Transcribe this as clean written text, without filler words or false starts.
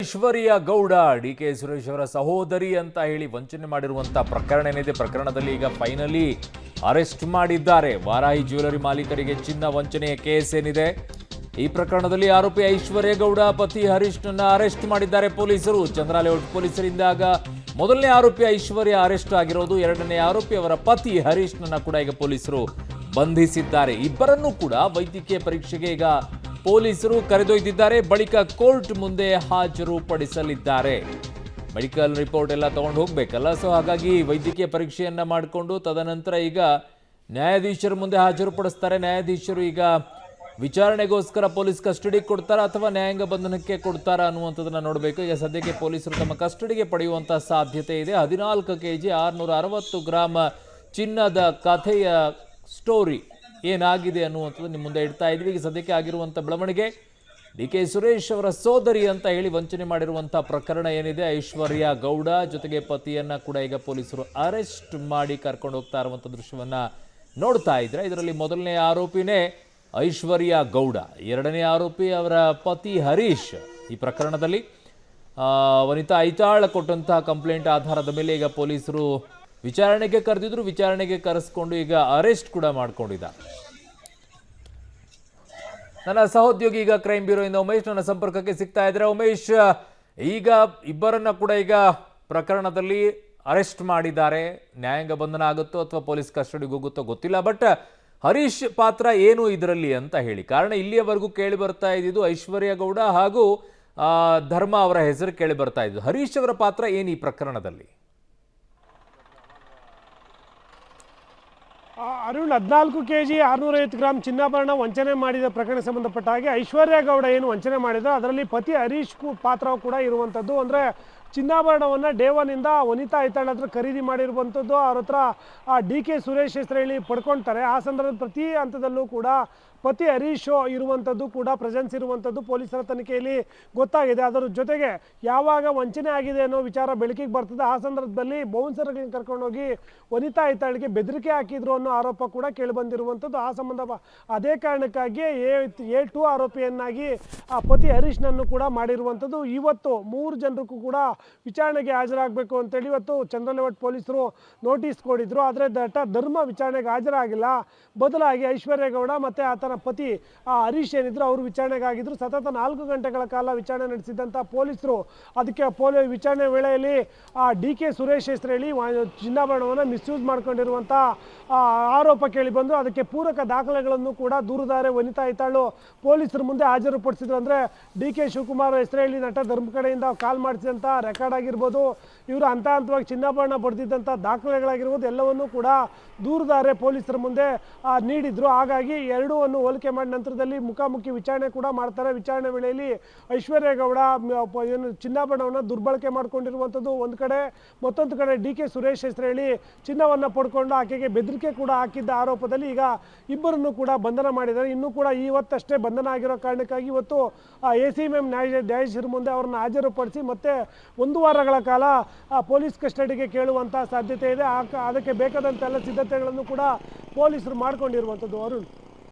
ಐಶ್ವರ್ಯ Gowda DK Suresh ಅವರ ಸಹೋದರಿ ಅಂತ ಹೇಳಿ ವಂಚನೆ ಮಾಡಿರುವಂತ ಪ್ರಕರಣ ಏನಿದೆ. ಪ್ರಕರಣದಲ್ಲಿ ಈಗ ಫೈನಲಿ ಅರೆಸ್ಟ್ ಮಾಡಿದ್ದಾರೆ. ವಾರಾಹಿ ಜ್ಯುವೆಲರಿ ಮಾಲೀಕರಿಗೆ ಚಿನ್ನ ವಂಚನೆಯ ಕೇಸ್ ಏನಿದೆ. ಈ ಪ್ರಕರಣದಲ್ಲಿ ಆರೋಪಿ ಐಶ್ವರ್ಯ ಗೌಡ ಪತಿ ಹರೀಶ್ನನ್ನ ಅರೆಸ್ಟ್ ಮಾಡಿದ್ದಾರೆ ಪೊಲೀಸರು. ಚಂದ್ರಲೇಔಟ್ ಪೊಲೀಸರಿಂದಾಗ ಮೊದಲನೇ ಆರೋಪಿ ಐಶ್ವರ್ಯ ಅರೆಸ್ಟ್ ಆಗಿರೋದು. ಎರಡನೇ ಆರೋಪಿ ಅವರ ಪತಿ ಹರೀಶ್ನನ್ನ ಕೂಡ ಈಗ ಪೊಲೀಸರು ಬಂಧಿಸಿದ್ದಾರೆ. ಇಬ್ಬರನ್ನೂ ಕೂಡ ವೈದ್ಯಕೀಯ ಪರೀಕ್ಷೆಗೆ ಈಗ ಪೊಲೀಸರು ಕರೆದೊಯ್ದಿದ್ದಾರೆ. ಬಳಿಕ ಕೋರ್ಟ್ ಮುಂದೆ ಹಾಜರುಪಡಿಸಲಿದ್ದಾರೆ. ಮೆಡಿಕಲ್ ರಿಪೋರ್ಟ್ ಎಲ್ಲ ತಗೊಂಡು ಹೋಗ್ಬೇಕಲ್ಲ, ಸೊ ಹಾಗಾಗಿ ವೈದ್ಯಕೀಯ ಪರೀಕ್ಷೆಯನ್ನ ಮಾಡಿಕೊಂಡು ತದನಂತರ ಈಗ ನ್ಯಾಯಾಧೀಶರ ಮುಂದೆ ಹಾಜರುಪಡಿಸ್ತಾರೆ. ನ್ಯಾಯಾಧೀಶರು ಈಗ ವಿಚಾರಣೆಗೋಸ್ಕರ ಪೊಲೀಸ್ ಕಸ್ಟಡಿಗೆ ಕೊಡ್ತಾರಾ ಅಥವಾ ನ್ಯಾಯಾಂಗ ಬಂಧನಕ್ಕೆ ಕೊಡ್ತಾರಾ ಅನ್ನುವಂಥದ್ದನ್ನ ನೋಡಬೇಕು. ಈಗ ಸದ್ಯಕ್ಕೆ ಪೊಲೀಸರು ತಮ್ಮ ಕಸ್ಟಡಿಗೆ ಪಡೆಯುವಂಥ ಸಾಧ್ಯತೆ ಇದೆ. 14 kg 660 ಗ್ರಾಂ ಚಿನ್ನದ ಕಥೆಯ ಸ್ಟೋರಿ ಏನಾಗಿದೆ ಅನ್ನುವಂಥದ್ದು ನಿಮ್ಮ ಮುಂದೆ ಇಡ್ತಾ ಇದ್ವಿ. ಈಗ ಸದ್ಯಕ್ಕೆ ಆಗಿರುವಂಥ ಬೆಳವಣಿಗೆ, ಡಿಕೆ ಸುರೇಶ್ ಅವರ ಸೋದರಿ ಅಂತ ಹೇಳಿ ವಂಚನೆ ಮಾಡಿರುವಂಥ ಪ್ರಕರಣ ಏನಿದೆ, ಐಶ್ವರ್ಯ ಗೌಡ ಜೊತೆಗೆ ಪತಿಯನ್ನ ಕೂಡ ಈಗ ಪೊಲೀಸರು ಅರೆಸ್ಟ್ ಮಾಡಿ ಕರ್ಕೊಂಡು ಹೋಗ್ತಾ ಇರುವಂಥ ದೃಶ್ಯವನ್ನ ನೋಡ್ತಾ ಇದ್ರೆ. ಇದರಲ್ಲಿ ಮೊದಲನೇ ಆರೋಪಿನೇ ಐಶ್ವರ್ಯ ಗೌಡ, ಎರಡನೇ ಆರೋಪಿ ಅವರ ಪತಿ ಹರೀಶ್. ಈ ಪ್ರಕರಣದಲ್ಲಿ ವನಿತಾ ಐತಾಳ್ ಕೊಟ್ಟಂತಹ ಕಂಪ್ಲೇಂಟ್ ಆಧಾರದ ಮೇಲೆ ಈಗ ಪೊಲೀಸರು ವಿಚಾರಣೆಗೆ ಕರೆದಿದ್ರು. ವಿಚಾರಣೆಗೆ ಕರೆಸ್ಕೊಂಡು ಈಗ ಅರೆಸ್ಟ್ ಕೂಡ ಮಾಡ್ಕೊಂಡಿದ್ದಾರೆ. ನನ್ನ ಸಹೋದ್ಯೋಗಿ ಈಗ ಕ್ರೈಮ್ ಬ್ಯೂರೋಯಿಂದ ಉಮೇಶ್ ನನ್ನ ಸಂಪರ್ಕಕ್ಕೆ ಸಿಗ್ತಾ ಇದ್ದಾರೆ. ಉಮೇಶ್, ಈಗ ಇಬ್ಬರನ್ನ ಕೂಡ ಈಗ ಪ್ರಕರಣದಲ್ಲಿ ಅರೆಸ್ಟ್ ಮಾಡಿದ್ದಾರೆ. ನ್ಯಾಯಾಂಗ ಬಂಧನ ಆಗುತ್ತೋ ಅಥವಾ ಪೊಲೀಸ್ ಕಸ್ಟಡಿಗೆ ಹೋಗುತ್ತೋ ಗೊತ್ತಿಲ್ಲ. ಬಟ್ ಹರೀಶ್ ಪಾತ್ರ ಏನು ಇದರಲ್ಲಿ ಅಂತ ಹೇಳಿ, ಕಾರಣ ಇಲ್ಲಿಯವರೆಗೂ ಕೇಳಿ ಬರ್ತಾ ಇದ್ದಿದ್ದು ಐಶ್ವರ್ಯ ಗೌಡ ಹಾಗೂ ಧರ್ಮ ಅವರ ಹೆಸರು ಕೇಳಿ ಬರ್ತಾ ಇದ್ದು. ಹರೀಶ್ ಅವರ ಪಾತ್ರ ಏನು ಈ ಪ್ರಕರಣದಲ್ಲಿ? ಅರುಣ್, 14 kg 650 ಗ್ರಾಂ ಚಿನ್ನಾಭರಣ ವಂಚನೆ ಮಾಡಿದ ಪ್ರಕರಣ ಸಂಬಂಧಪಟ್ಟ ಹಾಗೆ ಐಶ್ವರ್ಯ ಗೌಡ ಏನು ವಂಚನೆ ಮಾಡಿದ್ರು ಅದರಲ್ಲಿ ಪತಿ ಹರೀಶ್ ಪಾತ್ರ ಕೂಡ ಇರುವಂಥದ್ದು. ಅಂದರೆ ಚಿನ್ನಾಭರಣವನ್ನು ಡೇ ಒನ್ನಿಂದ ವನಿತಾ ಐತಾಳ್ ಹತ್ರ ಖರೀದಿ ಮಾಡಿರುವಂಥದ್ದು. ಅವ್ರ ಹತ್ರ ಡಿಕೆ ಸುರೇಶ್ ಹೆಸರು ಹೇಳಿ ಪಡ್ಕೊಳ್ತಾರೆ. ಆ ಸಂದರ್ಭದ ಪ್ರತಿ ಹಂತದಲ್ಲೂ ಕೂಡ ಪತಿ ಹರೀಶ್ ಇರುವಂಥದ್ದು ಕೂಡ ಪ್ರೆಸೆನ್ಸ್ ಇರುವಂಥದ್ದು ಪೊಲೀಸರ ತನಿಖೆಯಲ್ಲಿ ಗೊತ್ತಾಗಿದೆ. ಅದರ ಜೊತೆಗೆ ಯಾವಾಗ ವಂಚನೆ ಆಗಿದೆ ಅನ್ನೋ ವಿಚಾರ ಬೆಳಕಿಗೆ ಬರ್ತದೆ, ಆ ಸಂದರ್ಭದಲ್ಲಿ ಬೌನ್ಸರ್ಗಳನ್ನ ಕರ್ಕೊಂಡೋಗಿ ವನಿತಾ ಐತಾಳ್ಗೆ ಬೆದರಿಕೆ ಹಾಕಿದ್ರು ಅನ್ನೋ ಆರೋಪ ಕೂಡ ಕೇಳಿಬಂದಿರುವಂಥದ್ದು. ಆ ಸಂಬಂಧ ಅದೇ ಕಾರಣಕ್ಕಾಗಿ A2 ಆರೋಪಿಯನ್ನಾಗಿ ಪತಿ ಹರೀಶ್ನನ್ನು ಕೂಡ ಮಾಡಿರುವಂಥದ್ದು. ಇವತ್ತು 3 ಜನರಿಗೂ ಕೂಡ ವಿಚಾರಣೆಗೆ ಹಾಜರಾಗಬೇಕು ಅಂತೇಳಿ ಇವತ್ತು ಚಂದ್ರಲೇಔಟ್ ಪೊಲೀಸರು ನೋಟಿಸ್ ಕೊಟ್ಟಿದ್ರು. ಆದರೆ ಧರ್ಮ ವಿಚಾರಣೆಗೆ ಹಾಜರಾಗಿಲ್ಲ. ಬದಲಾಗಿ ಐಶ್ವರ್ಯ ಗೌಡ ಮತ್ತು ಆತನ ಪತಿ ಹರೀಶ್ ಏನಿದ್ರು ಅವರು ವಿಚಾರಣೆಗಾಗಿದ್ರು. ಸತತ 4 ಗಂಟೆಗಳ ಕಾಲ ವಿಚಾರಣೆ ನಡೆಸಿದಂಥ ಪೊಲೀಸರು ಅದಕ್ಕೆ ವಿಚಾರಣೆ ವೇಳೆಯಲ್ಲಿ ಡಿಕೆ ಸುರೇಶ್ ಹೆಸರು ಹೇಳಿ ಚಿನ್ನಾಭರಣವನ್ನು ಮಿಸ್ಯೂಸ್ ಮಾಡ್ಕೊಂಡಿರುವಂಥ ಆರೋಪ ಕೇಳಿ ಬಂದು ಅದಕ್ಕೆ ಪೂರಕ ದಾಖಲೆಗಳನ್ನು ಕೂಡ ದೂರುದಾರೆ ವನಿತಾ ಐತಾಳು ಪೊಲೀಸರ ಮುಂದೆ ಹಾಜರುಪಡಿಸಿದ್ರು. ಅಂದರೆ ಡಿಕೆ ಶಿವಕುಮಾರ್ ಹೆಸರು ಹೇಳಿ ನಟ ಧರ್ಮ ಕಡೆಯಿಂದ ಕಾಲ್ ಮಾಡಿಸಿದಂಥ ರೆಕಾರ್ಡ್ ಆಗಿರ್ಬೋದು, ಇವರು ಹಂತವಾಗಿ ಚಿನ್ನಾಭರಣ ಪಡೆದಿದ್ದಂಥ ದಾಖಲೆಗಳಾಗಿರ್ಬೋದು, ಎಲ್ಲವನ್ನೂ ಕೂಡ ದೂರುದಾರೆ ಪೊಲೀಸರ ಮುಂದೆ ನೀಡಿದ್ರು. ಹಾಗಾಗಿ ಎರಡೂ ಹೋಲಿಕೆ ಮಾಡಿದ ನಂತರದಲ್ಲಿ ಮುಖಾಮುಖಿ ವಿಚಾರಣೆ ಕೂಡ ಮಾಡ್ತಾರೆ. ವಿಚಾರಣೆ ವೇಳೆಯಲ್ಲಿ ಐಶ್ವರ್ಯ ಗೌಡ ಏನು ಚಿನ್ನಾಭರಣವನ್ನು ದುರ್ಬಳಕೆ ಮಾಡ್ಕೊಂಡಿರುವಂಥದ್ದು ಒಂದು ಕಡೆ, ಮತ್ತೊಂದು ಕಡೆ ಡಿಕೆ ಸುರೇಶ್ ಹೆಸರು ಹೇಳಿ ಚಿನ್ನವನ್ನು ಪಡ್ಕೊಂಡು ಆಕೆಗೆ ಬೆದರಿಕೆ ಕೂಡ ಹಾಕಿದ್ದ ಆರೋಪದಲ್ಲಿ ಈಗ ಇಬ್ಬರನ್ನು ಕೂಡ ಬಂಧನ ಮಾಡಿದ್ದಾರೆ. ಇನ್ನೂ ಕೂಡ ಇವತ್ತಷ್ಟೇ ಬಂಧನ ಆಗಿರೋ ಕಾರಣಕ್ಕಾಗಿ ಇವತ್ತು ACMM ನ್ಯಾಯಾಧೀಶರ ಮುಂದೆ ಅವರನ್ನು ಹಾಜರುಪಡಿಸಿ ಮತ್ತೆ 1 ವಾರಗಳ ಕಾಲ ಪೊಲೀಸ್ ಕಸ್ಟಡಿಗೆ ಕೇಳುವಂಥ ಸಾಧ್ಯತೆ ಇದೆ. ಅದಕ್ಕೆ ಬೇಕಾದಂಥ ಎಲ್ಲ ಸಿದ್ಧತೆಗಳನ್ನು ಕೂಡ ಪೊಲೀಸರು ಮಾಡ್ಕೊಂಡಿರುವಂಥದ್ದು. ಅರುಣ್.